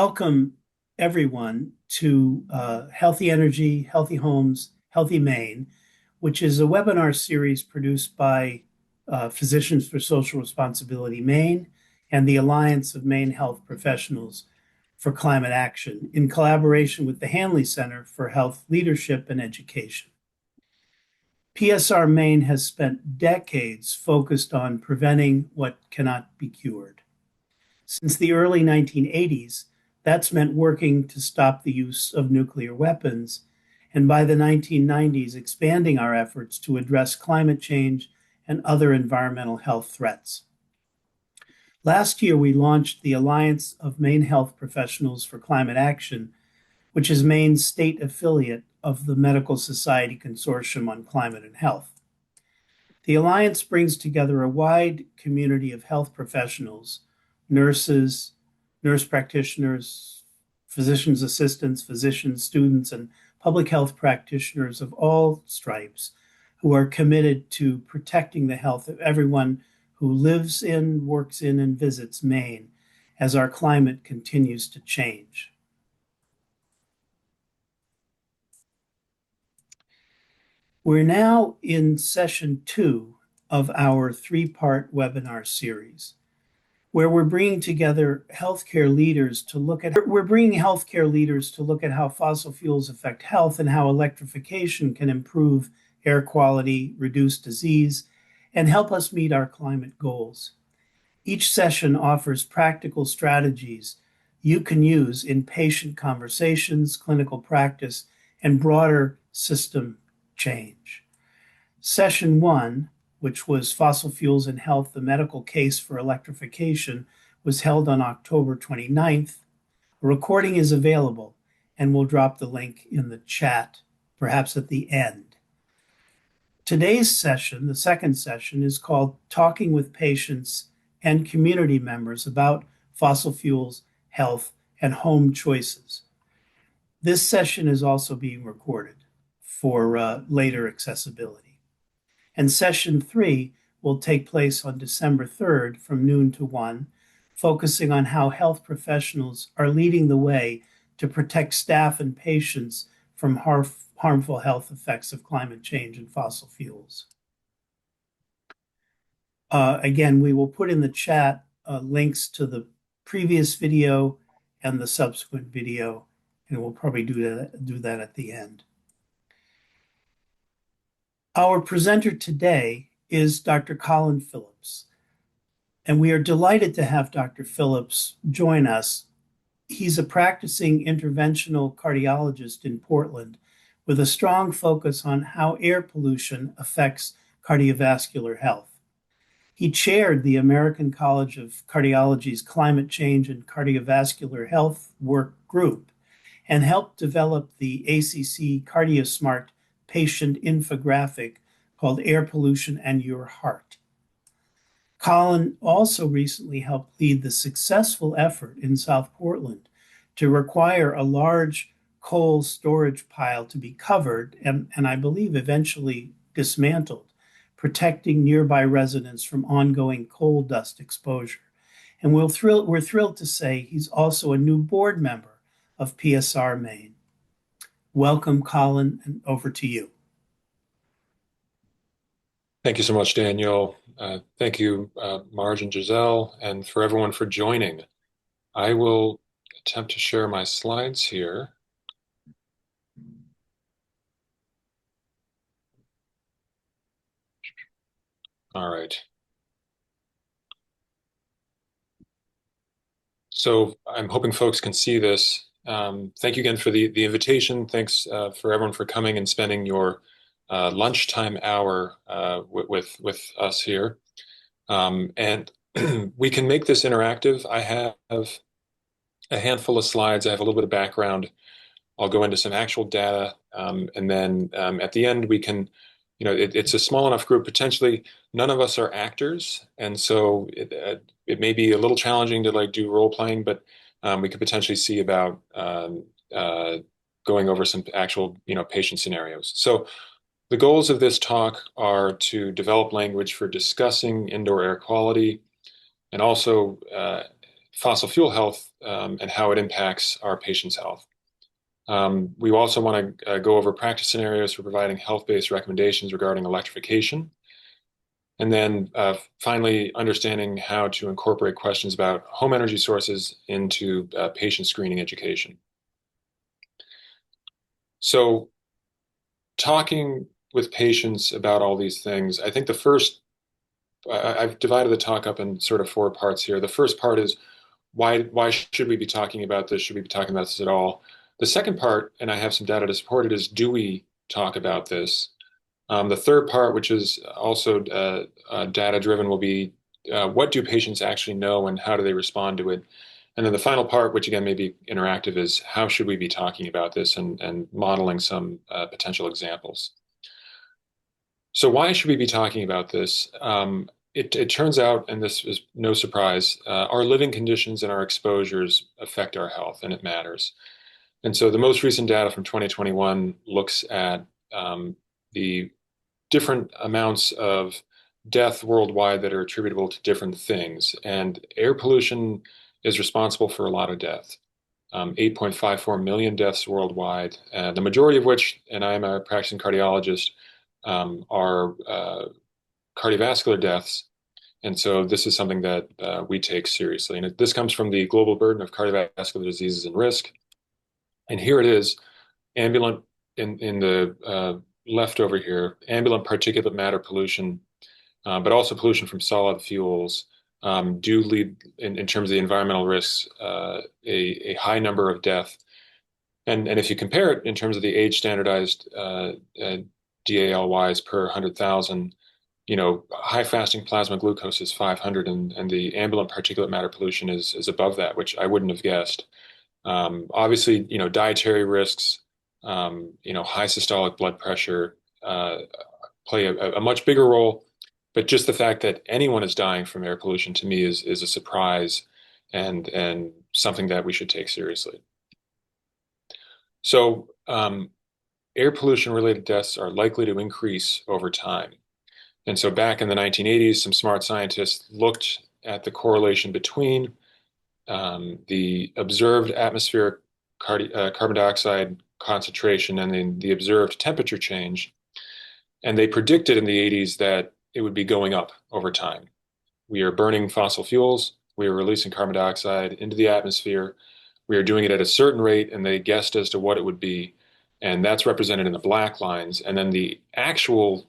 Welcome everyone to Healthy Energy, Healthy Homes, Healthy Maine, which is a webinar series produced by Physicians for Social Responsibility Maine and the Alliance of MaineHealth Professionals for Climate Action in collaboration with the Hanley Center for Health Leadership and Education. PSR Maine has spent decades focused on preventing what cannot be cured. Since the early 1980s, that's meant working to stop the use of nuclear weapons, and by the 1990s, expanding our efforts to address climate change and other environmental health threats. Last year, we launched the Alliance of MaineHealth Professionals for Climate Action, which is Maine's state affiliate of the Medical Society Consortium on Climate and Health. The Alliance brings together a wide community of health professionals, nurses, nurse practitioners, physician's assistants, physicians, students, and public health practitioners of all stripes who are committed to protecting the health of everyone who lives in, works in, and visits Maine as our climate continues to change. We're now in session 2 of our 3-part webinar series, where we're bringing healthcare leaders to look at how fossil fuels affect health and how electrification can improve air quality, reduce disease, and help us meet our climate goals. Each session offers practical strategies you can use in patient conversations, clinical practice, and broader system change. Session 1, which was Fossil Fuels and Health, the Medical Case for Electrification, was held on October 29th. A recording is available, and we'll drop the link in the chat, perhaps at the end. Today's session, the second session, is called Talking with Patients and Community Members About Fossil Fuels, Health, and Home Choices. This session is also being recorded for later accessibility. And session 3 will take place on December 3rd from noon to 1, focusing on how health professionals are leading the way to protect staff and patients from harmful health effects of climate change and fossil fuels. Again, we will put in the chat links to the previous video and the subsequent video, and we'll probably do that at the end. Our presenter today is Dr. Colin Phillips, and we are delighted to have Dr. Phillips join us. He's a practicing interventional cardiologist in Portland with a strong focus on how air pollution affects cardiovascular health. He chaired the American College of Cardiology's Climate Change and Cardiovascular Health Work Group and helped develop the ACC CardioSmart patient infographic called Air Pollution and Your Heart. Colin also recently helped lead the successful effort in South Portland to require a large coal storage pile to be covered and I believe eventually dismantled, protecting nearby residents from ongoing coal dust exposure. And we're thrilled to say he's also a new board member of PSR Maine. Welcome, Colin, and over to you. Thank you so much, Daniel. Thank you, Marge and Giselle, and for everyone for joining. I will attempt to share my slides here. All right. So I'm hoping folks can see this. Thank you again for the invitation. Thanks for everyone for coming and spending your lunchtime hour with us here. And we can make this interactive. I have a handful of slides. I have a little bit of background. I'll go into some actual data. And then at the end, we can, it's a small enough group. Potentially, none of us are actors. And so it may be a little challenging to do role playing, but we could potentially see about going over some actual, patient scenarios. So the goals of this talk are to develop language for discussing indoor air quality and also fossil fuel health and how it impacts our patients' health. We also want to go over practice scenarios for providing health-based recommendations regarding electrification. And then finally, understanding how to incorporate questions about home energy sources into patient screening education. So talking with patients about all these things, I think the first, I've divided the talk up in sort of four parts here. The first part is why should we be talking about this? Should we be talking about this at all? The second part, and I have some data to support it, is do we talk about this? The third part, which is also data driven, will be what do patients actually know and how do they respond to it? And then the final part, which again may be interactive, is how should we be talking about this and modeling some potential examples. So why should we be talking about this? It turns out, and this is no surprise, our living conditions and our exposures affect our health, and it matters. And so the most recent data from 2021 looks at the different amounts of death worldwide that are attributable to different things. And air pollution is responsible for a lot of death. 8.54 million deaths worldwide, the majority of which, and I'm a practicing cardiologist, are cardiovascular deaths. And so this is something that we take seriously. And this comes from the global burden of cardiovascular diseases and risk. And here it is, ambulant in the left over here, ambulant particulate matter pollution, but also pollution from solid fuels do lead, in terms of the environmental risks, a high number of death. And if you compare it in terms of the age standardized DALYs per 100,000, high fasting plasma glucose is 500, and the ambulant particulate matter pollution is above that, which I wouldn't have guessed. Obviously, dietary risks, high systolic blood pressure play a much bigger role. But just the fact that anyone is dying from air pollution to me is a surprise and something that we should take seriously. So air pollution related deaths are likely to increase over time. And so back in the 1980s, some smart scientists looked at the correlation between the observed atmospheric carbon dioxide concentration and then the observed temperature change. And they predicted in the 80s that it would be going up over time. We are burning fossil fuels. We are releasing carbon dioxide into the atmosphere. We are doing it at a certain rate, and they guessed as to what it would be. And that's represented in the black lines. And then the actual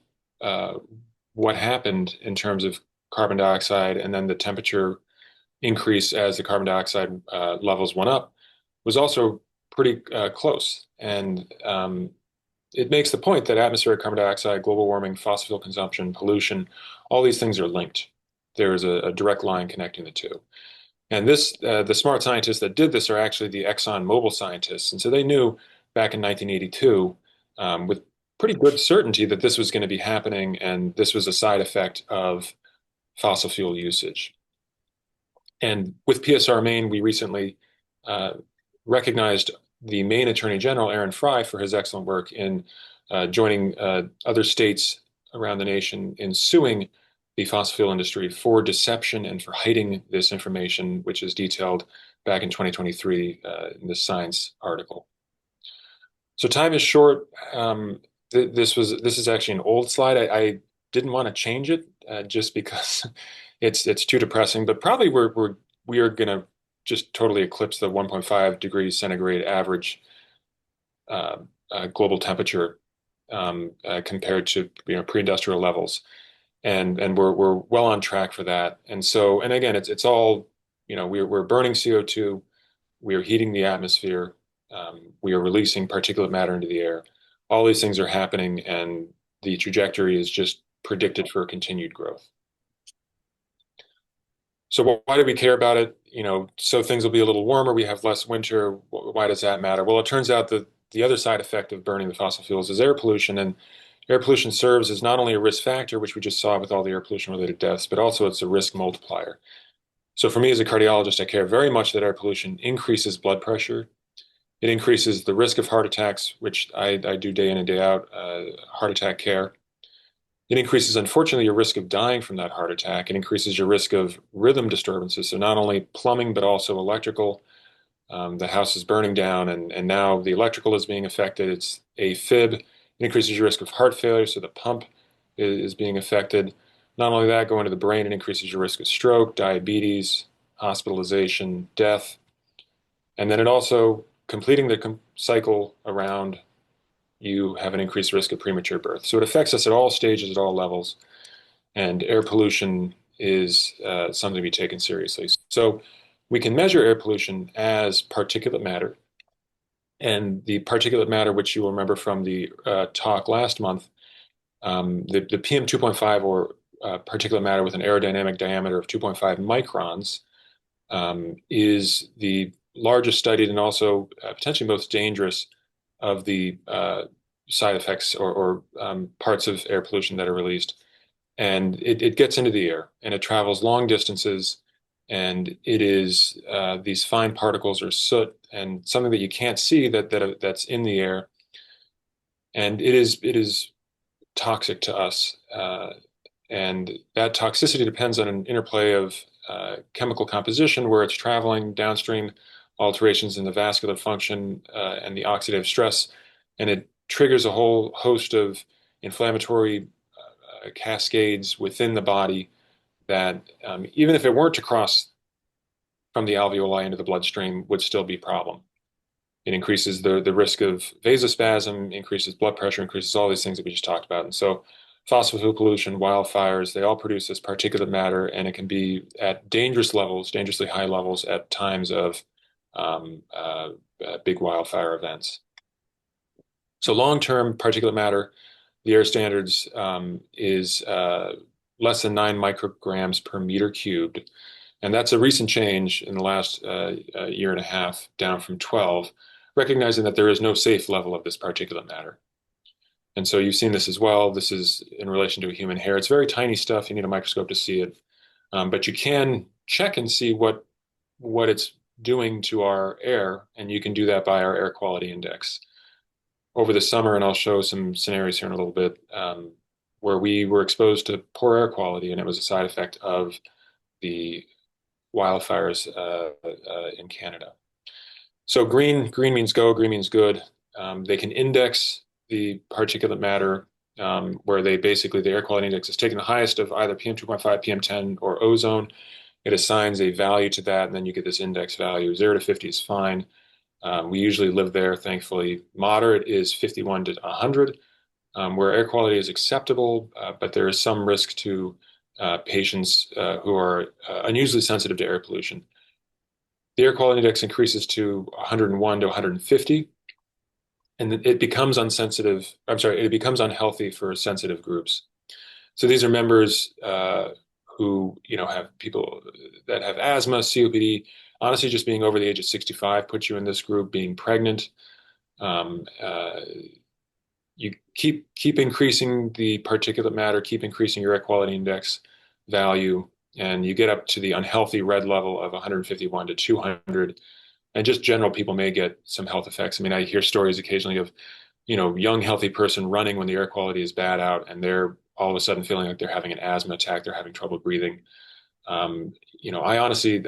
what happened in terms of carbon dioxide and then the temperature increase as the carbon dioxide levels went up was also pretty close. And it makes the point that atmospheric carbon dioxide, global warming, fossil fuel consumption, pollution, all these things are linked. There is a direct line connecting the two. And the smart scientists that did this are actually the ExxonMobil scientists. And so they knew back in 1982 with pretty good certainty that this was going to be happening, and this was a side effect of fossil fuel usage. And with PSR Maine, we recently recognized the Maine Attorney General, Aaron Frey, for his excellent work in joining other states around the nation in suing the fossil fuel industry for deception and for hiding this information, which is detailed back in 2023 in this Science article. So time is short. This is actually an old slide. I didn't want to change it just because it's too depressing. But probably we are going to just totally eclipse the 1.5 degrees centigrade average global temperature compared to pre-industrial levels, and we're well on track for that. And so, and again, it's all we're burning CO2, we are heating the atmosphere, we are releasing particulate matter into the air. All these things are happening, and the trajectory is just predicted for continued growth. So why do we care about it? So things will be a little warmer, we have less winter. Why does that matter? Well, it turns out that the other side effect of burning the fossil fuels is air pollution, and air pollution serves as not only a risk factor, which we just saw with all the air pollution related deaths, but also it's a risk multiplier. So for me as a cardiologist, I care very much that air pollution increases blood pressure. It increases the risk of heart attacks, which I do day in and day out, heart attack care. It increases, unfortunately, your risk of dying from that heart attack. It increases your risk of rhythm disturbances. So not only plumbing, but also electrical. The house is burning down, and now the electrical is being affected. It's AFib. It increases your risk of heart failure, so the pump is being affected. Not only that, going to the brain, it increases your risk of stroke, diabetes, hospitalization, death. And then it also, completing the cycle around, you have an increased risk of premature birth. So it affects us at all stages, at all levels. And air pollution is something to be taken seriously. So we can measure air pollution as particulate matter. And the particulate matter, which you will remember from the talk last month, the PM 2.5, or particulate matter with an aerodynamic diameter of 2.5 microns, is the largest studied and also potentially most dangerous of the side effects or parts of air pollution that are released. And it gets into the air and it travels long distances. And it is these fine particles or soot and something that you can't see that's in the air. And it is toxic to us. And that toxicity depends on an interplay of chemical composition, where it's traveling downstream, alterations in the vascular function and the oxidative stress, and it triggers a whole host of inflammatory cascades within the body that, even if it weren't to cross from the alveoli into the bloodstream, would still be a problem. It increases the risk of vasospasm, increases blood pressure, increases all these things that we just talked about. And so fossil fuel pollution, wildfires, they all produce this particulate matter, and it can be at dangerous levels, dangerously high levels at times of big wildfire events. So long-term particulate matter, the air standards is less than 9 micrograms per meter cubed. And that's a recent change in the last year and a half, down from 12, recognizing that there is no safe level of this particulate matter. And so you've seen this as well. This is in relation to a human hair. It's very tiny stuff. You need a microscope to see it. But you can check and see what it's doing to our air, and you can do that by our air quality index. Over the summer, and I'll show some scenarios here in a little bit, where we were exposed to poor air quality, and it was a side effect of the wildfires in Canada. So green means go, green means good. They can index the particulate matter, where they basically, the air quality index is taking the highest of either PM 2.5, PM 10, or ozone. It assigns a value to that, and then you get this index value. 0 to 50 is fine. We usually live there, thankfully. Moderate is 51 to 100, where air quality is acceptable, but there is some risk to patients who are unusually sensitive to air pollution. The air quality index increases to 101 to 150, and it becomes it becomes unhealthy for sensitive groups. So these are members who, have people that have asthma, COPD. Honestly, just being over the age of 65 puts you in this group. Being pregnant, you keep increasing the particulate matter, keep increasing your air quality index value, and you get up to the unhealthy red level of 151 to 200. And just general people may get some health effects. I mean, I hear stories occasionally of, young healthy person running when the air quality is bad out, and they're all of a sudden feeling like they're having an asthma attack, they're having trouble breathing. I honestly,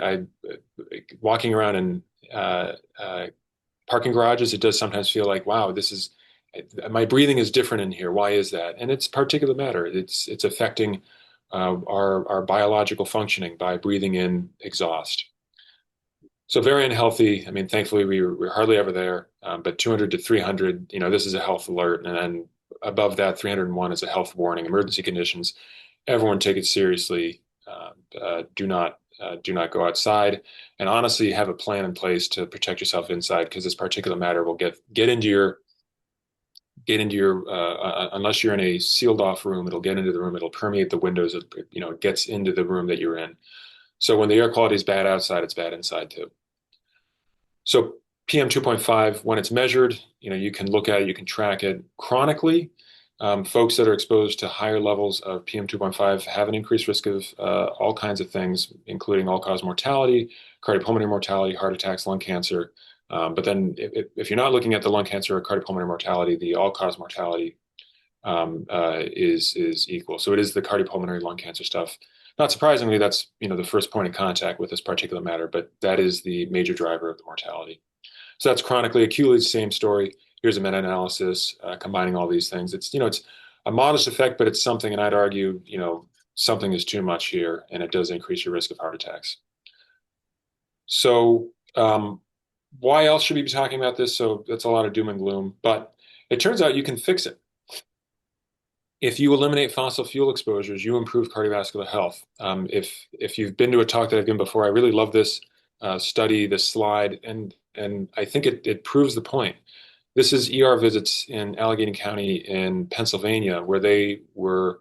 walking around in parking garages, it does sometimes feel like, wow, my breathing is different in here. Why is that? And it's particulate matter. It's affecting our biological functioning by breathing in exhaust. So very unhealthy. I mean, thankfully we're hardly ever there. But 200 to 300, this is a health alert, and then above that, 301 is a health warning. Emergency conditions. Everyone take it seriously. Do not go outside, and honestly, have a plan in place to protect yourself inside, because this particulate matter will get into your unless you're in a sealed off room, it'll get into the room. It'll permeate the windows. It gets into the room that you're in. So when the air quality is bad outside, it's bad inside too. So PM 2.5, when it's measured, you can look at it, you can track it chronically. Folks that are exposed to higher levels of PM 2.5 have an increased risk of all kinds of things, including all-cause mortality, cardiopulmonary mortality, heart attacks, lung cancer. But then if you're not looking at the lung cancer or cardiopulmonary mortality, the all-cause mortality is equal. So it is the cardiopulmonary lung cancer stuff. Not surprisingly, that's the first point of contact with this particulate matter, but that is the major driver of the mortality. So that's chronically, acutely the same story. Here's a meta-analysis combining all these things. It's a modest effect, but it's something, and I'd argue, something is too much here, and it does increase your risk of heart attacks. So why else should we be talking about this? So that's a lot of doom and gloom, but it turns out you can fix it. If you eliminate fossil fuel exposures, you improve cardiovascular health. If you've been to a talk that I've given before, I really love this study, this slide, and I think it proves the point. This is ER visits in Allegheny County in Pennsylvania, where they were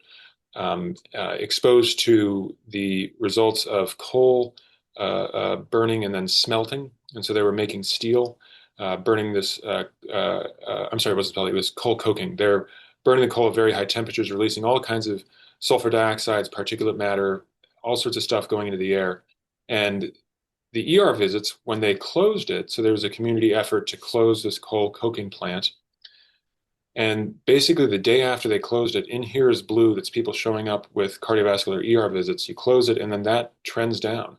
exposed to the results of coal burning and then smelting. And so they were making steel, burning this, I'm sorry, it wasn't pellet, it was coal coking. They're burning the coal at very high temperatures, releasing all kinds of sulfur dioxides, particulate matter, all sorts of stuff going into the air. And the ER visits, when they closed it, so there was a community effort to close this coal coking plant. And basically, the day after they closed it, in here is blue. That's people showing up with cardiovascular ER visits. You close it, and then that trends down,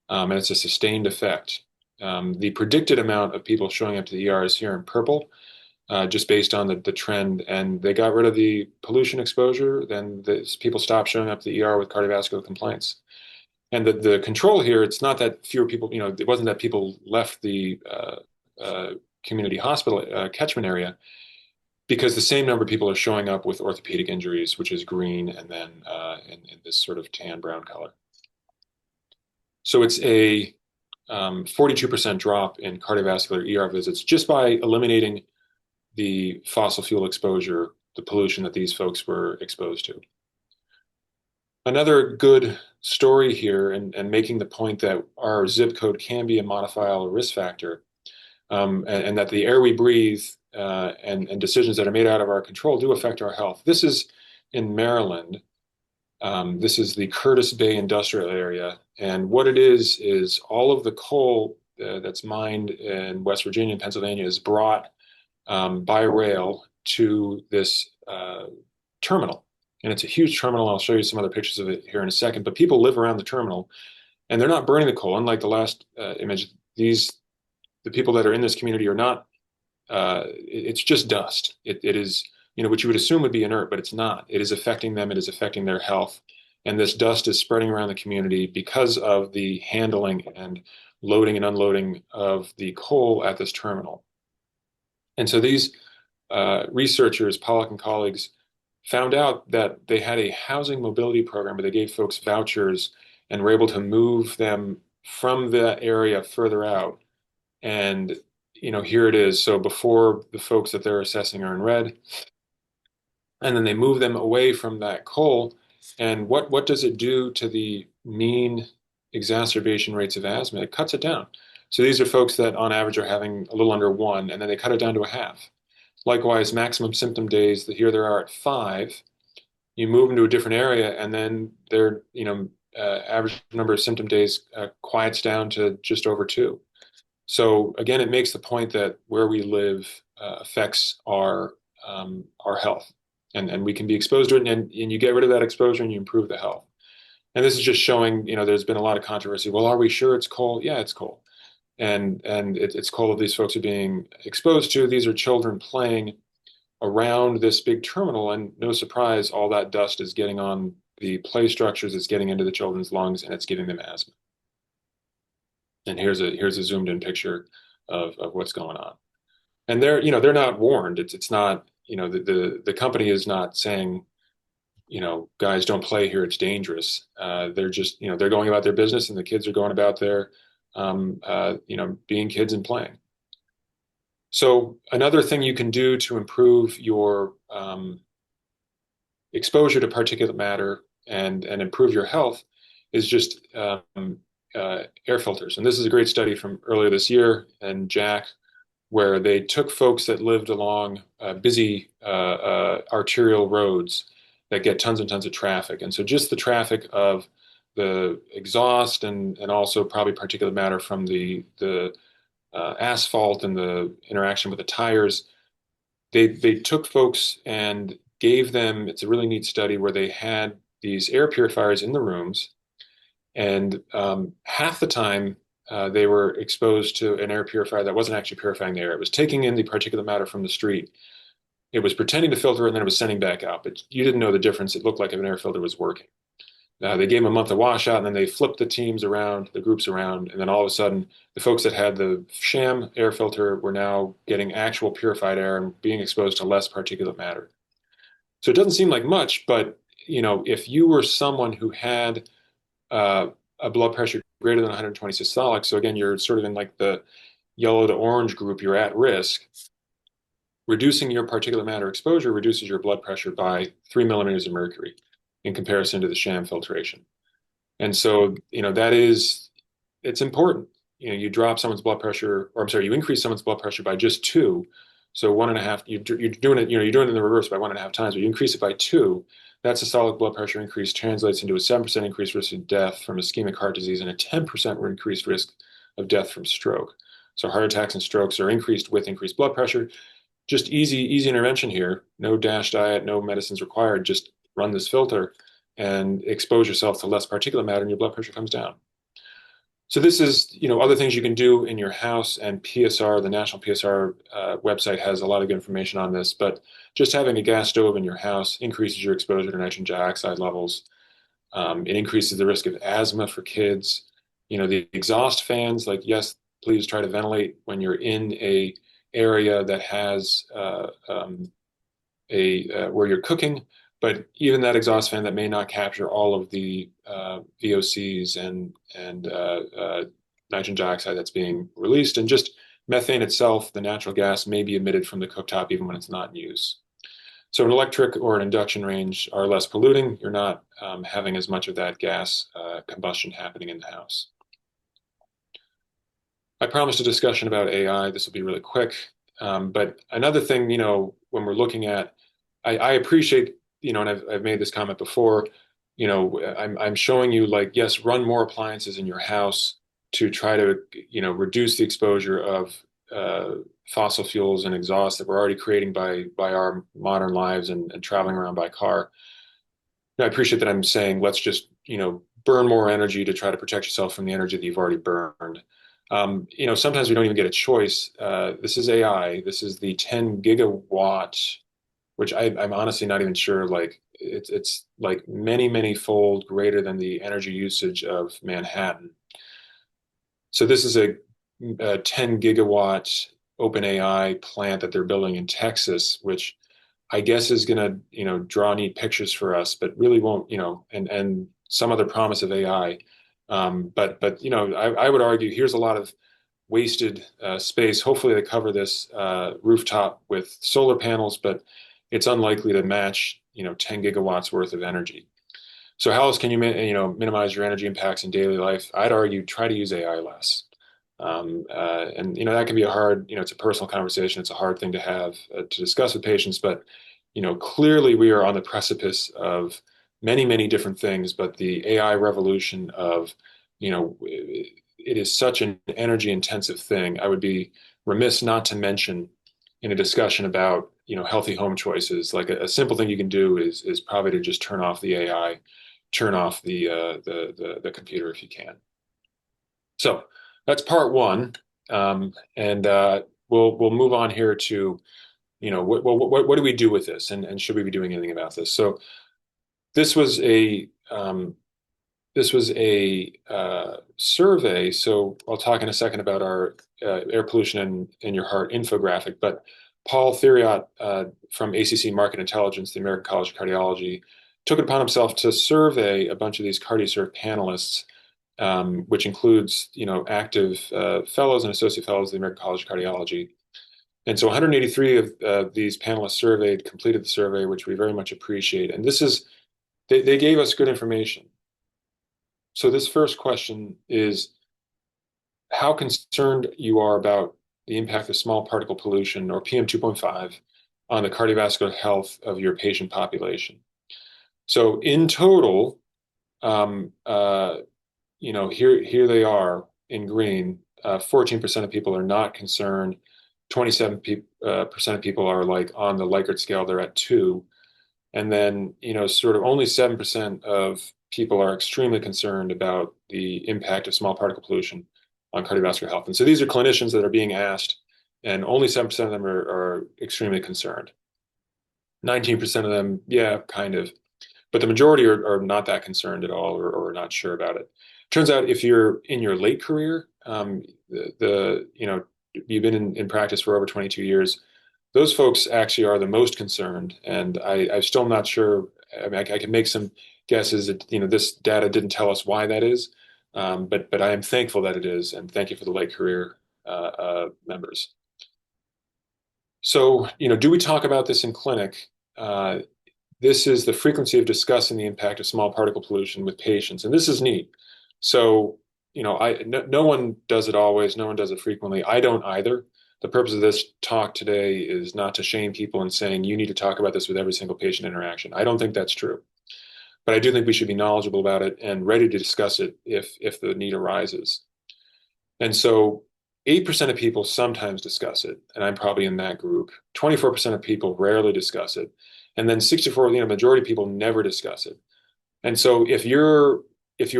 and it's a sustained effect. The predicted amount of people showing up to the ER is here in purple, just based on the trend. And they got rid of the pollution exposure, then people stopped showing up to the ER with cardiovascular complaints. And the control here, it's not that fewer people, it wasn't that people left the community hospital catchment area, because the same number of people are showing up with orthopedic injuries, which is green, and then in this sort of tan brown color. So it's a 42% drop in cardiovascular ER visits just by eliminating the fossil fuel exposure, the pollution that these folks were exposed to. Another good story here, and making the point that our zip code can be a modifiable risk factor, and that the air we breathe and decisions that are made out of our control do affect our health. This is in Maryland. This is the Curtis Bay industrial area. And what it is all of the coal that's mined in West Virginia and Pennsylvania is brought by rail to this terminal. And it's a huge terminal. I'll show you some other pictures of it here in a second. But people live around the terminal, and they're not burning the coal. Unlike the last image, the people that are in this community are not. It's just dust. It is, what you would assume would be inert, but it's not. It is affecting them. It is affecting their health. And this dust is spreading around the community because of the handling and loading and unloading of the coal at this terminal. And so these researchers, Pollock and colleagues, found out that they had a housing mobility program where they gave folks vouchers and were able to move them from the area further out. And, here it is. So before, the folks that they're assessing are in red, and then they move them away from that coal. And what does it do to the mean exacerbation rates of asthma? It cuts it down. So these are folks that on average are having a little under 1, and then they cut it down to a half. Likewise, maximum symptom days, here they are at 5. You move them to a different area, and then their average number of symptom days quiets down to just over 2. So again, it makes the point that where we live affects our health, and we can be exposed to it, and you get rid of that exposure and you improve the health. And this is just showing, there's been a lot of controversy. Well, are we sure it's coal? Yeah, it's coal. And it's coal that these folks are being exposed to. These are children playing around this big terminal, and no surprise, all that dust is getting on the play structures, it's getting into the children's lungs, and it's giving them asthma. And here's a zoomed in picture of what's going on. And they're not warned. It's not, the company is not saying, guys, don't play here, it's dangerous. They're just, they're going about their business, and the kids are going about their being kids and playing. So another thing you can do to improve your exposure to particulate matter and improve your health is just air filters. And this is a great study from earlier this year in Jack, where they took folks that lived along busy arterial roads that get tons and tons of traffic. And so just the traffic of the exhaust and also probably particulate matter from the asphalt and the interaction with the tires, they took folks and gave them, it's a really neat study where they had these air purifiers in the rooms, and half the time they were exposed to an air purifier that wasn't actually purifying the air. It was taking in the particulate matter from the street. It was pretending to filter it, and then it was sending back out. But you didn't know the difference. It looked like if an air filter was working. They gave them a month of washout, and then they flipped the teams around, the groups around, and then all of a sudden, the folks that had the sham air filter were now getting actual purified air and being exposed to less particulate matter. So it doesn't seem like much, but if you were someone who had uh, a blood pressure greater than 120 systolic, so again, you're sort of in like the yellow to orange group, you're at risk. Reducing your particulate matter exposure reduces your blood pressure by 3 millimeters of mercury in comparison to the sham filtration. And so, it's important. You drop someone's blood pressure, or I'm sorry, you increase someone's blood pressure by just two. So 1.5, you're doing it, you're doing it in the reverse by 1.5 times, but you increase it by two. That systolic blood pressure increase translates into a 7% increased risk of death from ischemic heart disease and a 10% increased risk of death from stroke. So heart attacks and strokes are increased with increased blood pressure. Just easy intervention here. No DASH diet, no medicines required. Just run this filter and expose yourself to less particulate matter, and your blood pressure comes down. So this is, other things you can do in your house, and PSR, the National PSR website has a lot of good information on this, but just having a gas stove in your house increases your exposure to nitrogen dioxide levels. It increases the risk of asthma for kids. The exhaust fans, like, yes, please try to ventilate when you're in a area that has where you're cooking, but even that exhaust fan that may not capture all of the VOCs and nitrogen dioxide that's being released, and just methane itself, the natural gas, may be emitted from the cooktop even when it's not in use. So an electric or an induction range are less polluting. You're not having as much of that gas combustion happening in the house. I promised a discussion about AI. This will be really quick. But another thing, when we're looking at, I appreciate, and I've made this comment before, I'm showing you, like, yes, run more appliances in your house to try to, reduce the exposure of fossil fuels and exhaust that we're already creating by our modern lives and traveling around by car. I appreciate that I'm saying let's just, burn more energy to try to protect yourself from the energy that you've already burned. Sometimes we don't even get a choice. This is AI. This is the 10 gigawatt, which I'm honestly not even sure. Like, it's like many fold greater than the energy usage of Manhattan. So this is a 10 gigawatt OpenAI plant that they're building in Texas, which I guess is going to, draw neat pictures for us, but really won't, and some other promise of AI. But I would argue here's a lot of wasted space. Hopefully they cover this rooftop with solar panels, but it's unlikely to match 10 gigawatts worth of energy. So how else can you minimize your energy impacts in daily life? I'd argue try to use AI less. And that can be a hard, it's a personal conversation. It's a hard thing to have to discuss with patients, but clearly we are on the precipice of many different things. But the AI revolution of, it is such an energy intensive thing. I would be remiss not to mention in a discussion about healthy home choices. Like a simple thing you can do is probably to just turn off the AI, turn off the computer if you can. So that's part one, and we'll move on here to what do we do with this, and should we be doing anything about this? So this was a survey. So I'll talk in a second about our air pollution in your heart infographic. But Paul Theriot from ACC Market Intelligence, the American College of Cardiology, took it upon himself to survey a bunch of these CardioSurf panelists, which includes active fellows and associate fellows of the American College of Cardiology. And so 183 of these panelists surveyed, completed the survey, which we very much appreciate. And they gave us good information. So this first question is how concerned you are about the impact of small particle pollution, or PM2.5, on the cardiovascular health of your patient population. So in total, here they are in green. 14% of people are not concerned. 27% of people are like on the Likert scale, they're at 2. And then, sort of only 7% of people are extremely concerned about the impact of small particle pollution on cardiovascular health. And so these are clinicians that are being asked, and only 7% of them are extremely concerned. 19% of them, yeah, kind of. But the majority are not that concerned at all or not sure about it. Turns out if you're in your late career, you've been in practice for over 22 years, those folks actually are the most concerned. And I'm still not sure. I mean, I can make some guesses that, this data didn't tell us why that is. But I am thankful that it is. And thank you for the late career members. So, do we talk about this in clinic? This is the frequency of discussing the impact of small particle pollution with patients. And this is neat. So, no one does it always, no one does it frequently. I don't either. The purpose of this talk today is not to shame people and saying you need to talk about this with every single patient interaction. I don't think that's true. But I do think we should be knowledgeable about it and ready to discuss it if the need arises. And so 8% of people sometimes discuss it, and I'm probably in that group. 24% of people rarely discuss it. And then 64, majority of people never discuss it. And so if you're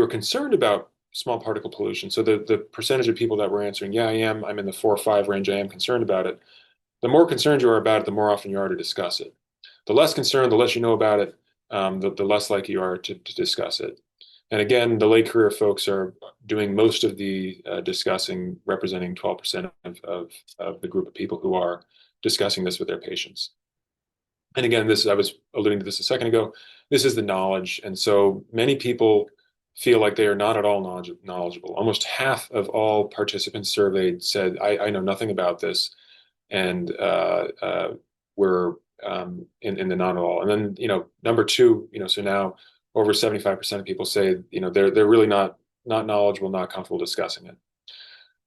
concerned about small particle pollution, so the percentage of people that were answering, yeah, I'm in the 4 or 5 range, I am concerned about it. The more concerned you are about it, the more often you are to discuss it. The less concerned, the less you know about it, the less likely you are to discuss it. And again, the late career folks are doing most of the discussing, representing 12% of the group of people who are discussing this with their patients. And again, I was alluding to this a second ago, this is the knowledge. And so many people feel like they are not at all knowledgeable. Almost half of all participants surveyed said, I know nothing about this. And we're in the not at all. And then, number two, so now over 75% of people say, they're really not knowledgeable, not comfortable discussing it.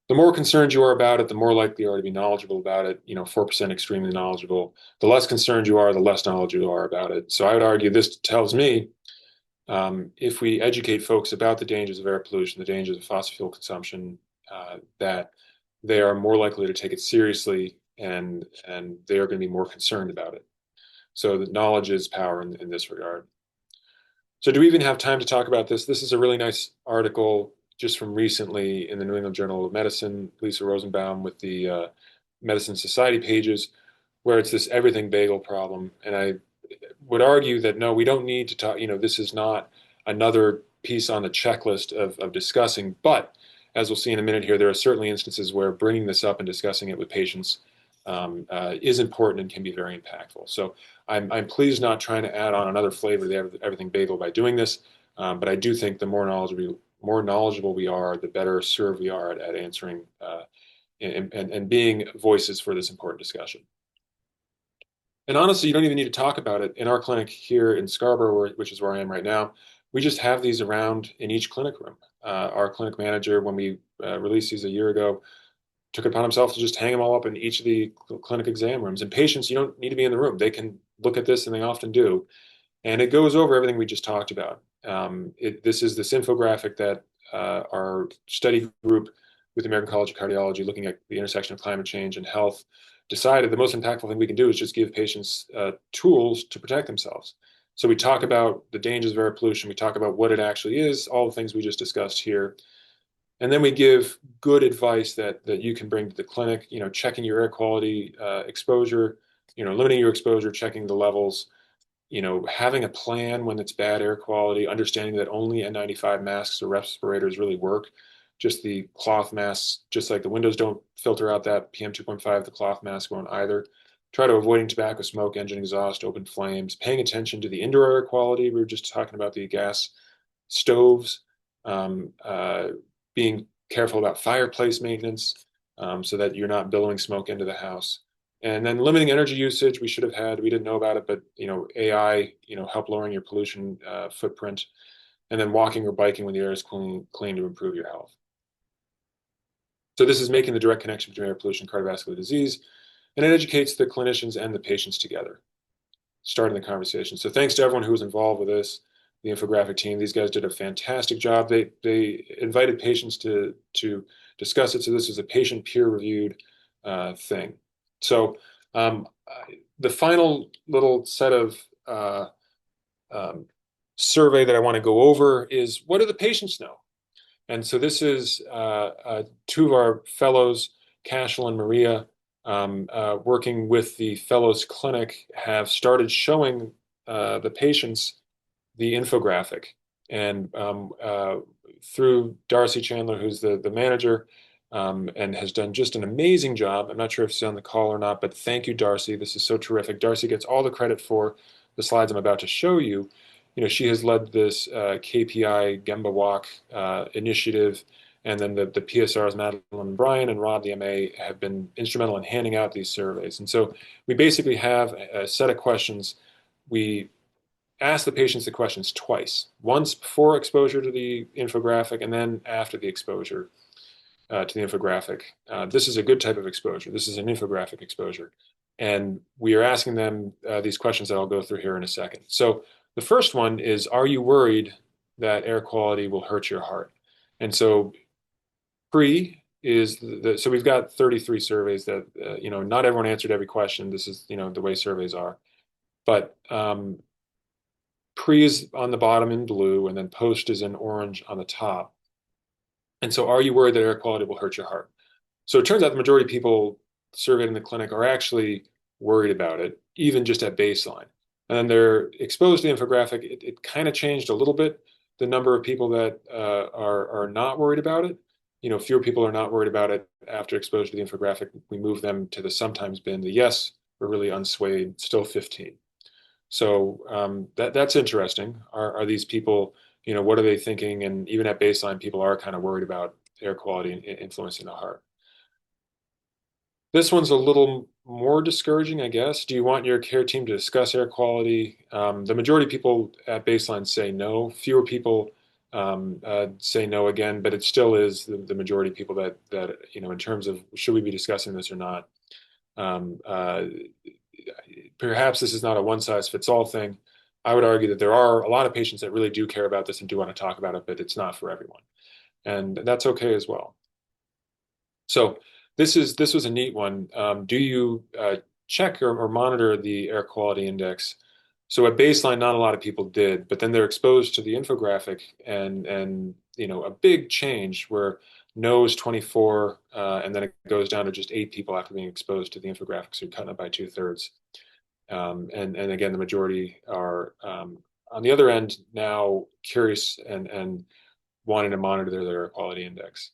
The more concerned you are about it, the more likely you are to be knowledgeable about it. 4% extremely knowledgeable. The less concerned you are, the less knowledge you are about it. So I would argue this tells me if we educate folks about the dangers of air pollution, the dangers of fossil fuel consumption, that they are more likely to take it seriously and they are going to be more concerned about it. So the knowledge is power in this regard. So do we even have time to talk about this? This is a really nice article just from recently in the New England Journal of Medicine, Lisa Rosenbaum with the Medicine Society pages, where it's this everything bagel problem. And I would argue that no, we don't need to talk, this is not another piece on the checklist of discussing, but as we'll see in a minute here, there are certainly instances where bringing this up and discussing it with patients is important and can be very impactful. So I'm pleased not trying to add on another flavor to the everything bagel by doing this, but I do think the more knowledgeable we are, the better served we are at answering and being voices for this important discussion. And honestly, you don't even need to talk about it. In our clinic here in Scarborough, which is where I am right now, we just have these around in each clinic room. Our clinic manager, when we released these a year ago, took it upon himself to just hang them all up in each of the clinic exam rooms. And patients, you don't need to be in the room. They can look at this, and they often do. And it goes over everything we just talked about. This is this infographic that our study group with the American College of Cardiology, looking at the intersection of climate change and health, decided the most impactful thing we can do is just give patients tools to protect themselves. So we talk about the dangers of air pollution. We talk about what it actually is, all the things we just discussed here. And then we give good advice that you can bring to the clinic, checking your air quality exposure, limiting your exposure, checking the levels, having a plan when it's bad air quality, understanding that only N95 masks or respirators really work. Just the cloth masks, just like the windows don't filter out that PM 2.5, the cloth mask won't either. Try to avoiding tobacco smoke, engine exhaust, open flames, paying attention to the indoor air quality. We were just talking about the gas stoves, being careful about fireplace maintenance so that you're not billowing smoke into the house. And then limiting energy usage, we didn't know about it, but AI, help lowering your pollution footprint, and then walking or biking when the air is clean to improve your health. So this is making the direct connection between air pollution and cardiovascular disease, and it educates the clinicians and the patients together, starting the conversation. So thanks to everyone who was involved with this, the infographic team. These guys did a fantastic job. They invited patients to discuss it. So this is a patient peer-reviewed thing. So the final little set of um, survey that I want to go over is, what do the patients know? And so this is two of our fellows, Cashel and Maria, working with the Fellows Clinic, have started showing the patients the infographic. And through Darcy Chandler, who's the manager, and has done just an amazing job. I'm not sure if she's on the call or not, but thank you, Darcy. This is so terrific. Darcy gets all the credit for the slides I'm about to show you. You know, she has led this KPI Gemba Walk initiative, and then the PSRs, Madeline Bryan and Rob, the MA, have been instrumental in handing out these surveys. And so we basically have a set of questions. We ask the patients the questions twice, once before exposure to the infographic and then after the exposure to the infographic. This is a good type of exposure. This is an infographic exposure. And we are asking them these questions that I'll go through here in a second. So the first one is, are you worried that air quality will hurt your heart? And so pre is so we've got 33 surveys that, not everyone answered every question. This is, the way surveys are. But pre is on the bottom in blue, and then post is in orange on the top. And so are you worried that air quality will hurt your heart? So it turns out the majority of people surveyed in the clinic are actually worried about it, even just at baseline. And then they're exposed to the infographic. It kind of changed a little bit the number of people that are not worried about it. Fewer people are not worried about it after exposure to the infographic. We move them to the sometimes bin. The yes, we're really unswayed, still 15. So that's interesting. Are these people, what are they thinking? And even at baseline, people are kind of worried about air quality influencing the heart. This one's a little more discouraging, I guess. Do you want your care team to discuss air quality? The majority of people at baseline say no. Fewer people say no again, but it still is the majority of people that in terms of should we be discussing this or not. Perhaps this is not a one-size-fits-all thing. I would argue that there are a lot of patients that really do care about this and do want to talk about it, but it's not for everyone. And that's okay as well. So this was a neat one. Do you check or monitor the air quality index? So at baseline, not a lot of people did, but then they're exposed to the infographic and a big change where no is 24, and then it goes down to just 8 people after being exposed to the infographic. So you're cutting it by 2/3. And again, the majority are on the other end now curious and wanting to monitor their air quality index.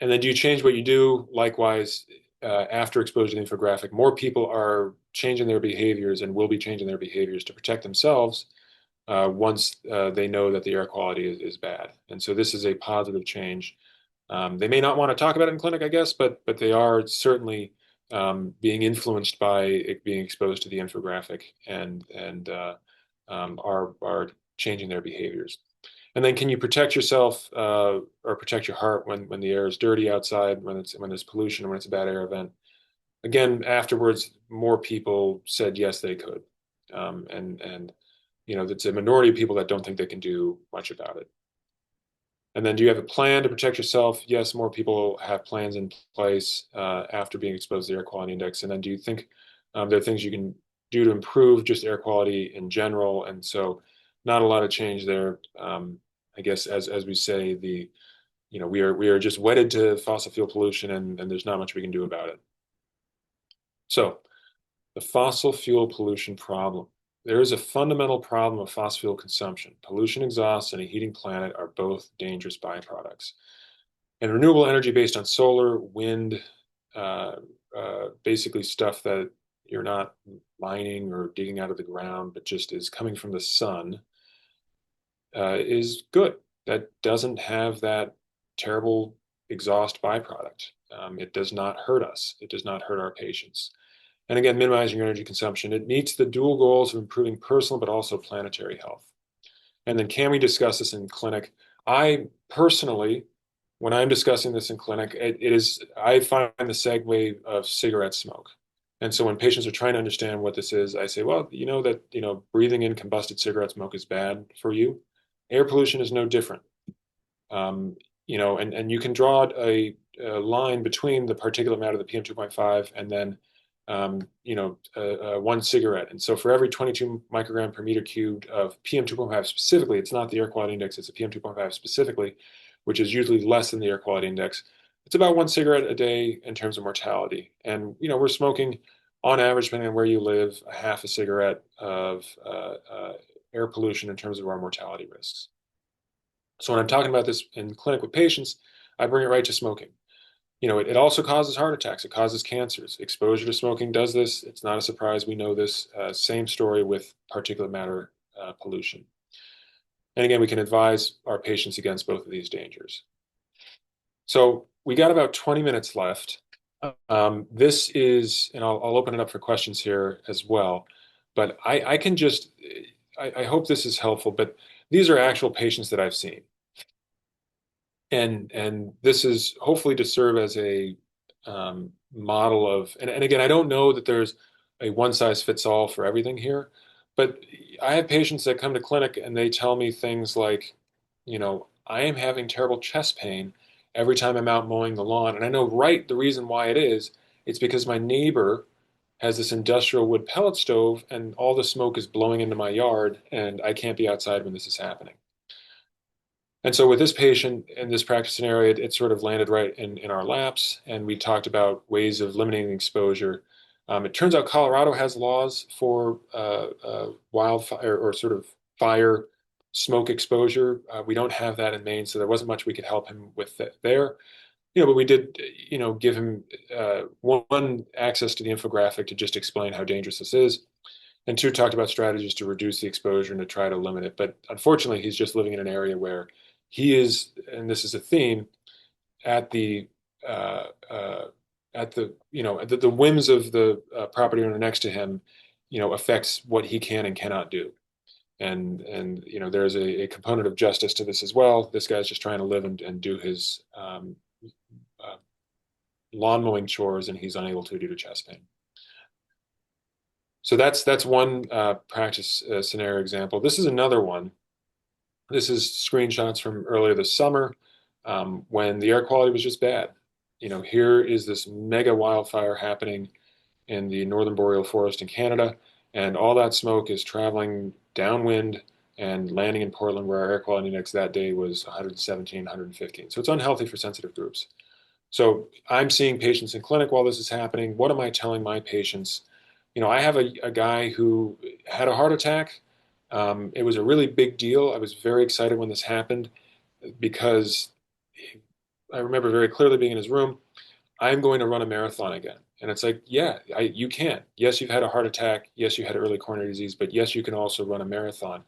And then do you change what you do? Likewise, after exposure to the infographic, more people are changing their behaviors and will be changing their behaviors to protect themselves once they know that the air quality is bad. And so this is a positive change. They may not want to talk about it in clinic, I guess, but they are certainly being influenced by it being exposed to the infographic and are changing their behaviors. And then can you protect yourself or protect your heart when the air is dirty outside, when there's pollution, when it's a bad air event? Again, afterwards, more people said yes, they could. And it's a minority of people that don't think they can do much about it. And then do you have a plan to protect yourself? Yes, more people have plans in place after being exposed to the air quality index. And then do you think there are things you can do to improve just air quality in general? And so not a lot of change there. I guess as we say, we are just wedded to fossil fuel pollution, and there's not much we can do about it. So the fossil fuel pollution problem. There is a fundamental problem of fossil fuel consumption. Pollution exhaust and a heating planet are both dangerous byproducts. And renewable energy based on solar, wind, basically stuff that you're not mining or digging out of the ground, but just is coming from the sun, is good. That doesn't have that terrible exhaust byproduct. It does not hurt us. It does not hurt our patients. And again, minimizing your energy consumption. It meets the dual goals of improving personal but also planetary health. And then can we discuss this in clinic? I personally, when I'm discussing this in clinic, I find the segue of cigarette smoke. And so when patients are trying to understand what this is, I say, well, you know that breathing in combusted cigarette smoke is bad for you. Air pollution is no different. And you can draw a line between the particulate matter, the PM2.5, and then one cigarette. And so for every 22 microgram per meter cubed of PM2.5 specifically, it's not the air quality index, it's a PM2.5 specifically, which is usually less than the air quality index. It's about one cigarette a day in terms of mortality. And, we're smoking on average, depending on where you live, a half a cigarette of air pollution in terms of our mortality risks. So when I'm talking about this in clinic with patients, I bring it right to smoking. It also causes heart attacks. It causes cancers. Exposure to smoking does this. It's not a surprise. We know this. Same story with particulate matter pollution. And again, we can advise our patients against both of these dangers. So we got about 20 minutes left. This is, and I'll open it up for questions here as well. But I can just, I hope this is helpful, but these are actual patients that I've seen. And this is hopefully to serve as a model of, and again, I don't know that there's a one size fits all for everything here, but I have patients that come to clinic and they tell me things like, I am having terrible chest pain every time I'm out mowing the lawn. And I know the reason why it's because my neighbor has this industrial wood pellet stove and all the smoke is blowing into my yard and I can't be outside when this is happening. And so with this patient in this practice scenario, it sort of landed right in our laps, and we talked about ways of limiting exposure. It turns out Colorado has laws for wildfire or sort of fire smoke exposure. We don't have that in Maine, so there wasn't much we could help him with there. But we did, give him one, access to the infographic to just explain how dangerous this is, and two, talked about strategies to reduce the exposure and to try to limit it. But unfortunately, he's just living in an area where he is, and this is a theme, at the the whims of the property owner next to him, affects what he can and cannot do. And there's a component of justice to this as well. This guy's just trying to live and do his uh, lawn mowing chores, and he's unable to due to chest pain. So that's one practice scenario example. This is another one. This is screenshots from earlier this summer when the air quality was just bad. Here is this mega wildfire happening in the northern boreal forest in Canada, and all that smoke is traveling downwind and landing in Portland, where our air quality index that day was 117, 115. So it's unhealthy for sensitive groups. So I'm seeing patients in clinic while this is happening. What am I telling my patients? I have a guy who had a heart attack. It was a really big deal. I was very excited when this happened because I remember very clearly being in his room. I'm going to run a marathon again. And it's like, yeah, you can. Yes, you've had a heart attack. Yes, you had early coronary disease, but yes, you can also run a marathon.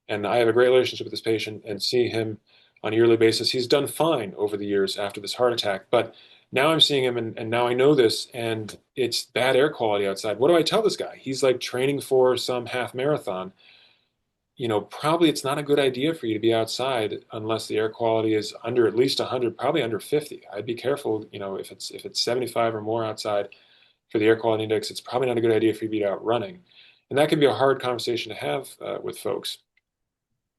And I have a great relationship with this patient and see him on a yearly basis. He's done fine over the years after this heart attack, but now I'm seeing him and now I know this and it's bad air quality outside. What do I tell this guy? He's like training for some half marathon. Probably it's not a good idea for you to be outside unless the air quality is under at least 100, probably under 50. I'd be careful, if it's 75 or more outside for the air quality index, it's probably not a good idea for you to be out running. And that can be a hard conversation to have with folks.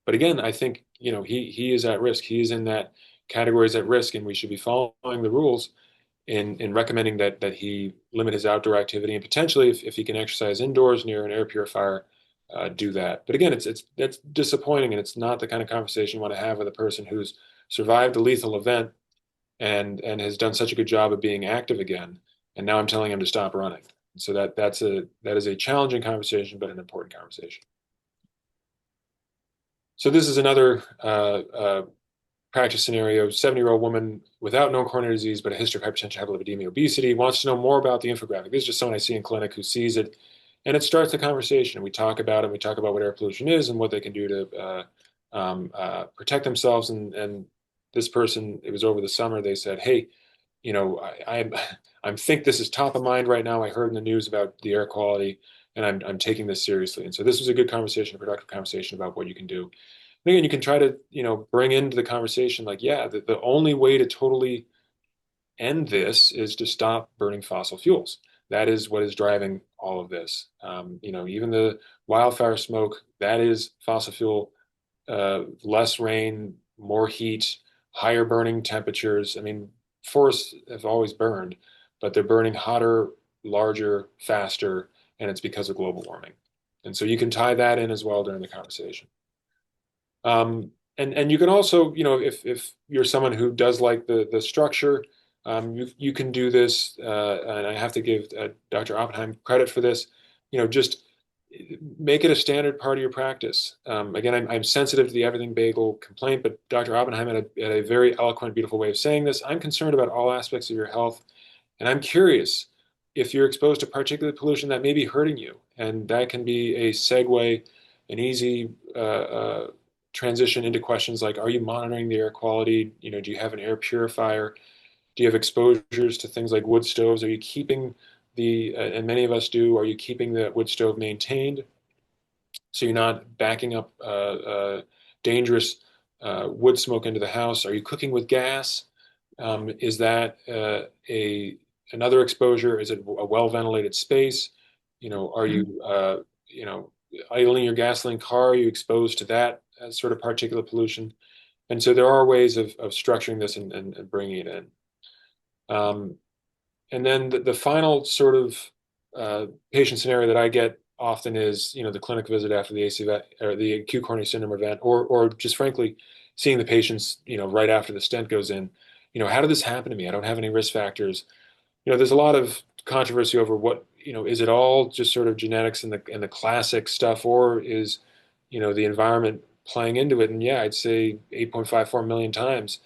But again, I think, he is at risk. He is in that category is at risk, and we should be following the rules in recommending that he limit his outdoor activity and potentially, if he can exercise indoors near an air purifier, do that. But again, that's disappointing, and it's not the kind of conversation you want to have with a person who's survived a lethal event and has done such a good job of being active again. And now I'm telling him to stop running. So that is a challenging conversation, but an important conversation. So this is another practice scenario. 70-year-old woman without known coronary disease, but a history of hypertension, hyperlipidemia, obesity, wants to know more about the infographic. This is just someone I see in clinic who sees it, and it starts the conversation. We talk about it. We talk about what air pollution is and what they can do to protect themselves. And this person, it was over the summer, they said, hey, I think this is top of mind right now. I heard in the news about the air quality, and I'm taking this seriously. And so this was a good conversation, a productive conversation about what you can do. And again, you can try to, bring into the conversation like, yeah, the only way to totally end this is to stop burning fossil fuels. That is what is driving all of this. Even the wildfire smoke, that is fossil fuel, less rain, more heat, higher burning temperatures. I mean, forests have always burned, but they're burning hotter larger, faster, and it's because of global warming. And so you can tie that in as well during the conversation. And you can also, if you're someone who does like the structure, you can do this, and I have to give Dr. Oppenheim credit for this. Just make it a standard part of your practice. Again, I'm sensitive to the everything bagel complaint, but Dr. Oppenheim had a very eloquent, beautiful way of saying this. I'm concerned about all aspects of your health, and I'm curious if you're exposed to particulate pollution that may be hurting you, and that can be a segue, an easy transition into questions like, are you monitoring the air quality? Do you have an air purifier? Do you have exposures to things like wood stoves? Are you keeping and many of us do, are you keeping the wood stove maintained so you're not backing up dangerous wood smoke into the house? Are you cooking with gas? Is that another exposure? Is it a well-ventilated space? Are you, idling your gasoline car? Are you exposed to that sort of particulate pollution? And so there are ways of structuring this and bringing it in. And then the final sort of patient scenario that I get often is, the clinic visit after the AC or the acute coronary syndrome event, or just frankly, seeing the patients, right after the stent goes in. How did this happen to me? I don't have any risk factors. There's a lot of controversy over what, is it all just sort of genetics and the classic stuff, or is, the environment playing into it? And yeah, I'd say 8.54 million times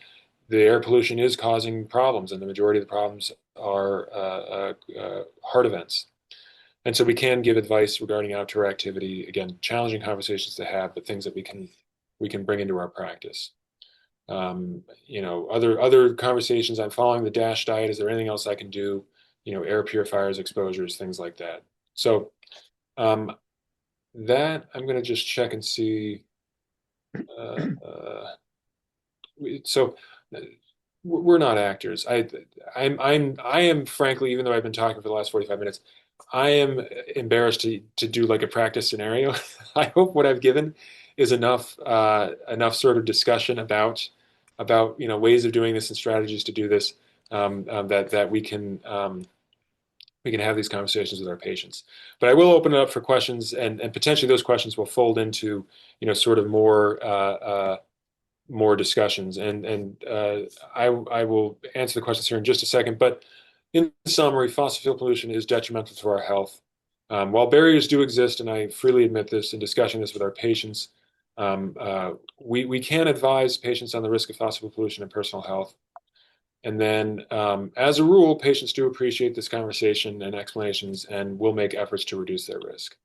the air pollution is causing problems, and the majority of the problems are heart events. And so we can give advice regarding outdoor activity. Again, challenging conversations to have, but things that we can bring into our practice. Other conversations. I'm following the DASH diet. Is there anything else I can do? Air purifiers, exposures, things like that. So that I'm going to just check and see. So we're not actors. I am frankly, even though I've been talking for the last 45 minutes, I am embarrassed to do like a practice scenario. I hope what I've given is enough sort of discussion about ways of doing this and strategies to do this, that we can have these conversations with our patients. But I will open it up for questions, and potentially those questions will fold into sort of more discussions, and I will answer the questions here in just a second. But in summary, fossil fuel pollution is detrimental to our health. While barriers do exist, and I freely admit this in discussing this with our patients, we can advise patients on the risk of fossil fuel pollution and personal health. And then, as a rule, patients do appreciate this conversation and explanations, and will make efforts to reduce their risk.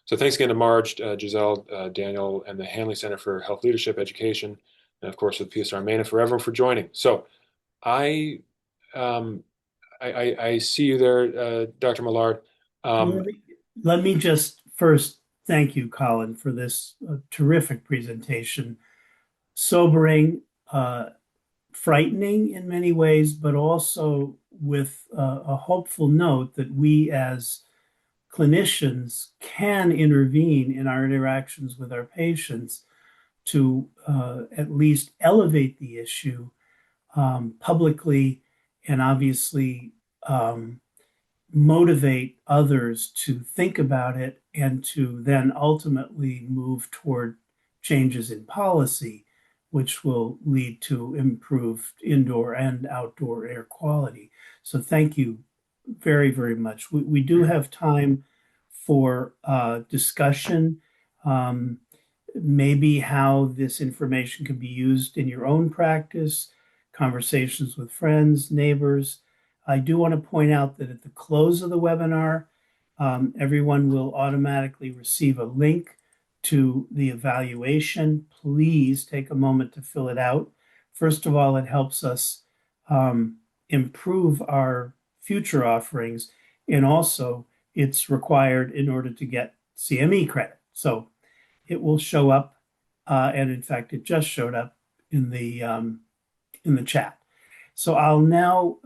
So thanks again to Marge, Giselle, Daniel, and the Hanley Center for Health Leadership Education, and of course with PSR Maine, and for everyone for joining. So I see you there, Dr. Millard. Let me just first thank you, Colin, for this terrific presentation. Sobering, frightening in many ways, but also with a hopeful note that we as clinicians can intervene in our interactions with our patients to at least elevate the issue publicly, and obviously motivate others to think about it, and to then ultimately move toward changes in policy, which will lead to improved indoor and outdoor air quality. So thank you very, very much. We do have time for discussion, maybe how this information can be used in your own practice, conversations with friends, neighbors. I do want to point out that at the close of the webinar, everyone will automatically receive a link to the evaluation. Please take a moment to fill it out. First of all, it helps us improve our future offerings, and also it's required in order to get CME credit. So it will show up, and in fact, it just showed up in the chat. So I'll now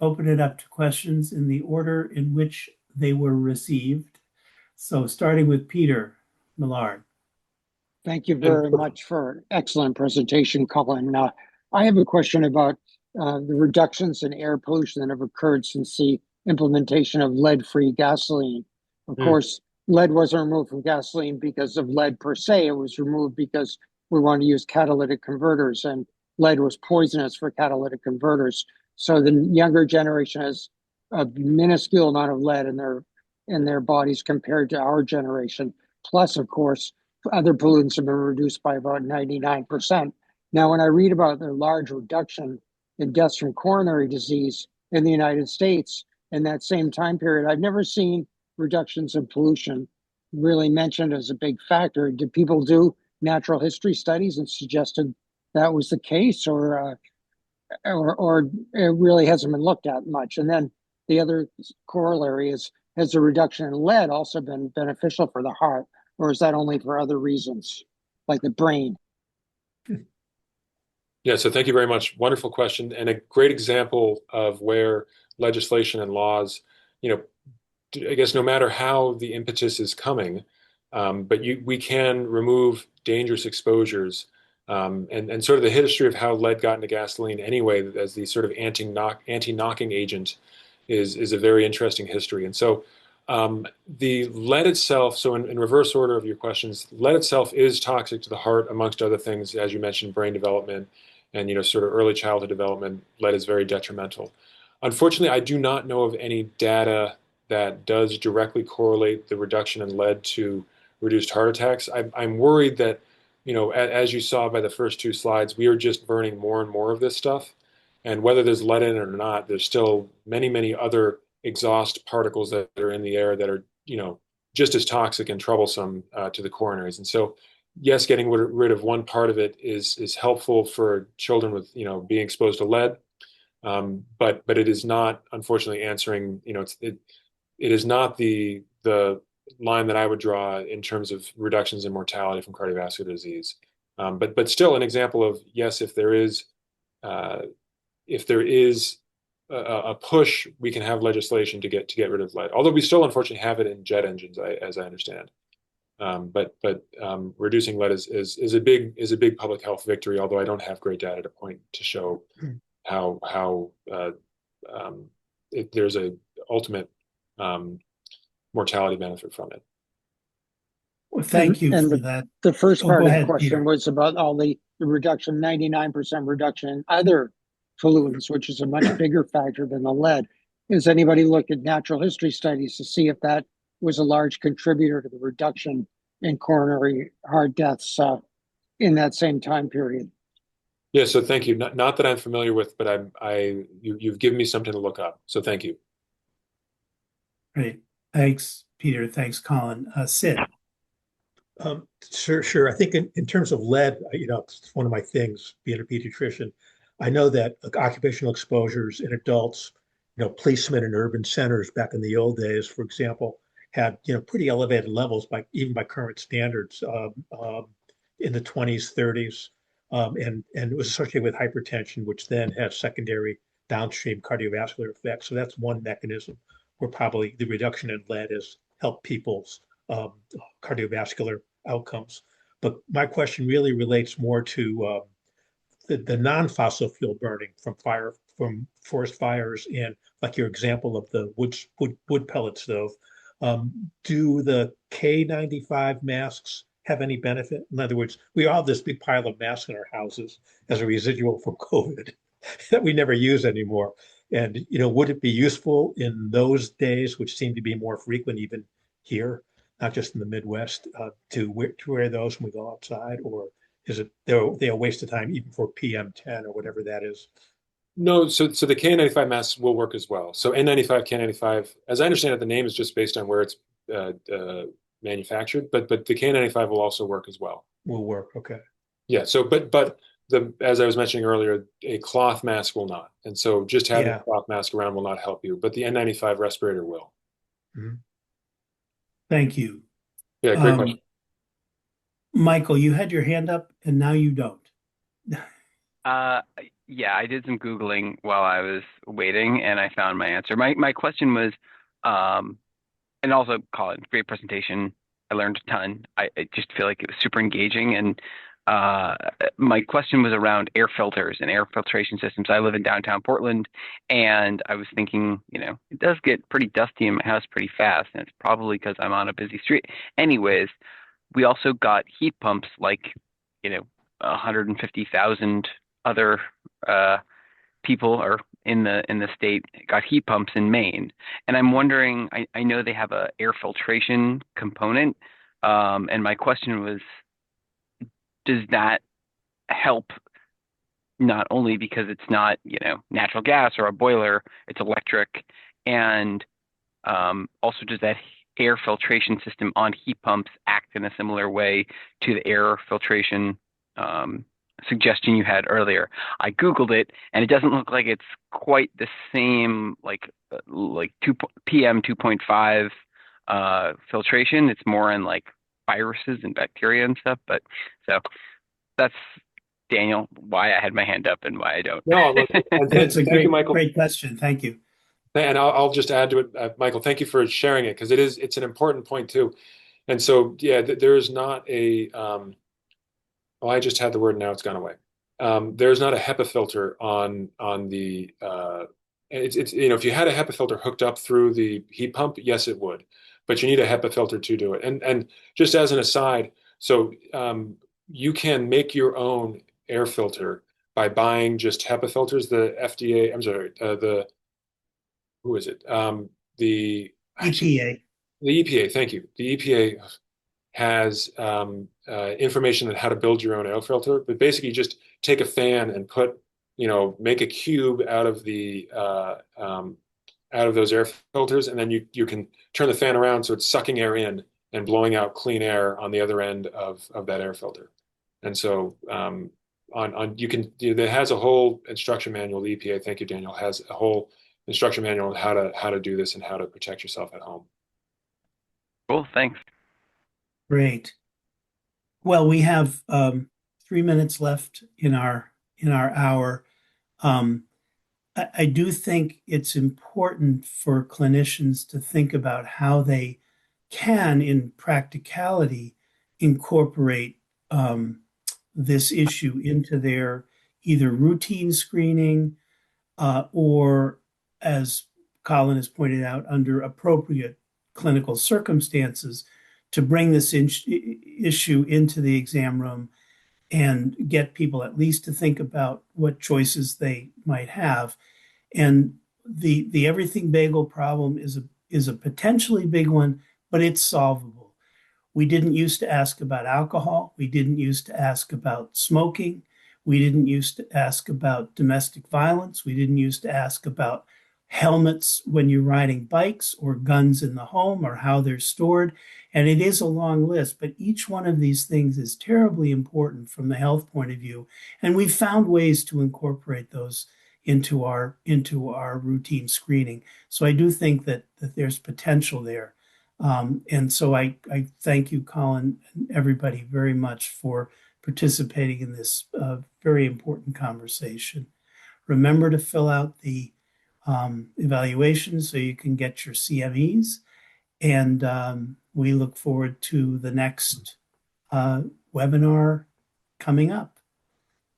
open it up to questions in the order in which they were received. So starting with Peter Millard. Thank you very much for an excellent presentation, Colin. I have a question about the reductions in air pollution that have occurred since the implementation of lead-free gasoline. Of Mm. course, lead wasn't removed from gasoline because of lead per se. It was removed because we wanted to use catalytic converters, and lead was poisonous for catalytic converters. So the younger generation has a minuscule amount of lead in their bodies compared to our generation. Plus, of course, other pollutants have been reduced by about 99%. Now, when I read about the large reduction in deaths from coronary disease in the United States in that same time period, I've never seen reductions in pollution really mentioned as a big factor. Did people do natural history studies and suggested that was the case, or it really hasn't been looked at much? And then the other corollary is, has the reduction in lead also been beneficial for the heart, or is that only for other reasons, like the brain? Yeah, so thank you very much. Wonderful question, and a great example of where legislation and laws, you know, I guess no matter how the impetus is coming, but we can remove dangerous exposures, and sort of the history of how lead got into gasoline anyway as the sort of anti-knocking agent is a very interesting history. And so the lead itself, so in reverse order of your questions, lead itself is toxic to the heart, amongst other things, as you mentioned, brain development and sort of early childhood development. Lead is very detrimental. Unfortunately, I do not know of any data that does directly correlate the reduction in lead to reduced heart attacks. I'm worried that, as you saw by the first two slides, we are just burning more and more of this stuff. And whether there's lead in it or not, there's still many, many other exhaust particles that are in the air that are, just as toxic and troublesome to the coronaries. And so, yes, getting rid of one part of it is helpful for children with, being exposed to lead. But it is not, unfortunately, answering, it is not the line that I would draw in terms of reductions in mortality from cardiovascular disease. But still an example of, yes, uh, if there is a push, we can have legislation to get rid of lead. Although we still unfortunately have it in jet engines, as I understand. But reducing lead is a big public health victory. Although I don't have great data to point to show how there's a ultimate mortality benefit from it. Well, thank you And for that. the first Oh, part go of the ahead, question Peter. was about all the reduction, 99% reduction in other pollutants, which is a much bigger factor than the lead. Has anybody looked at natural history studies to see if that was a large contributor to the reduction in coronary heart deaths in that same time period? Yeah, so thank you. Not that I'm familiar with, but you've given me something to look up. So thank you. Great. Thanks, Peter. Thanks, Colin. Sid. Sure. I think in terms of lead, it's one of my things, being a pediatrician. I know that occupational exposures in adults, placement in urban centers back in the old days, for example, had, pretty elevated levels even by current standards, in the 20s, 30s. And it was associated with hypertension, which then has secondary downstream cardiovascular effects. So that's one mechanism where probably the reduction in lead has helped people's cardiovascular outcomes. But my question really relates more to the non-fossil fuel burning from forest fires, and like your example of the wood pellet stove. Do the K95 masks have any benefit? In other words, we all have this big pile of masks in our houses as a residual from COVID that we never use anymore. And would it be useful in those days, which seem to be more frequent even here, not just in the Midwest, to wear those when we go outside, or is it they're a waste of time even for PM10 or whatever that is? No, so the K95 masks will work as well. So N95, K95, as I understand it, the name is just based on where it's manufactured, but the K95 will also work as well. Will work. Okay. Yeah. So, but as I was mentioning earlier, a cloth mask will not, and so just having a Yeah. cloth mask around will not help you. But the N95 respirator will. Mhm. Thank you. Yeah, great question. Michael, you had your hand up and now you don't. Uh, yeah, I did some Googling while I was waiting and I found my answer. My question was, and also Colin, great presentation. I learned a ton. I just feel like it was super engaging and uh, my question was around air filters and air filtration systems. I live in downtown Portland, and I was thinking, it does get pretty dusty in my house pretty fast, and it's probably because I'm on a busy street. Anyways, we also got heat pumps like, 150,000 other people are in the state got heat pumps in Maine. And I'm wondering, I know they have a air filtration component. And my question was, does that help not only because it's not, natural gas or a boiler, it's electric, and also does that air filtration system on heat pumps act in a similar way to the air filtration suggestion you had earlier? I Googled it, and it doesn't look like it's quite the same, like 2 PM 2.5 filtration. It's more in like viruses and bacteria and stuff. But so that's, Daniel, why I had my hand up and why I don't. No, look, That's a thank you, Michael. great question. Thank you. And I'll just add to it, Michael. Thank you for sharing it because it's an important point too. And so, yeah, there is not a. Oh, I just had the word. Now it's gone away. There's not a HEPA filter on the. It's if you had a HEPA filter hooked up through the heat pump, yes, it would, but you need a HEPA filter to do it. And just as an aside, so you can make your own air filter by buying just HEPA filters. The FDA, I'm sorry, who is it? The EPA. The EPA. Thank you. The EPA has information on how to build your own air filter, but basically you just take a fan and make a cube out of those air filters, and then you can turn the fan around so it's sucking air in and blowing out clean air on the other end of that air filter. And so it has a whole instruction manual. The EPA, thank you, Daniel, has a whole instruction manual on how to do this and how to protect yourself at home. Cool, thanks. Great. Well, we have 3 minutes left in our hour. I do think it's important for clinicians to think about how they can, in practicality, incorporate this issue into their either routine screening or, as Colin has pointed out, under appropriate clinical circumstances, to bring this issue into the exam room and get people at least to think about what choices they might have. And the everything bagel problem is a potentially big one, but it's solvable. We didn't used to ask about alcohol. We didn't used to ask about smoking. We didn't used to ask about domestic violence. We didn't used to ask about helmets when you're riding bikes or guns in the home or how they're stored. And it is a long list, but each one of these things is terribly important from the health point of view. And we've found ways to incorporate those into our routine screening. So I do think that there's potential there. And so I thank you, Colin, and everybody very much for participating in this very important conversation. Remember to fill out the evaluations so you can get your CMEs. And we look forward to the next webinar coming up.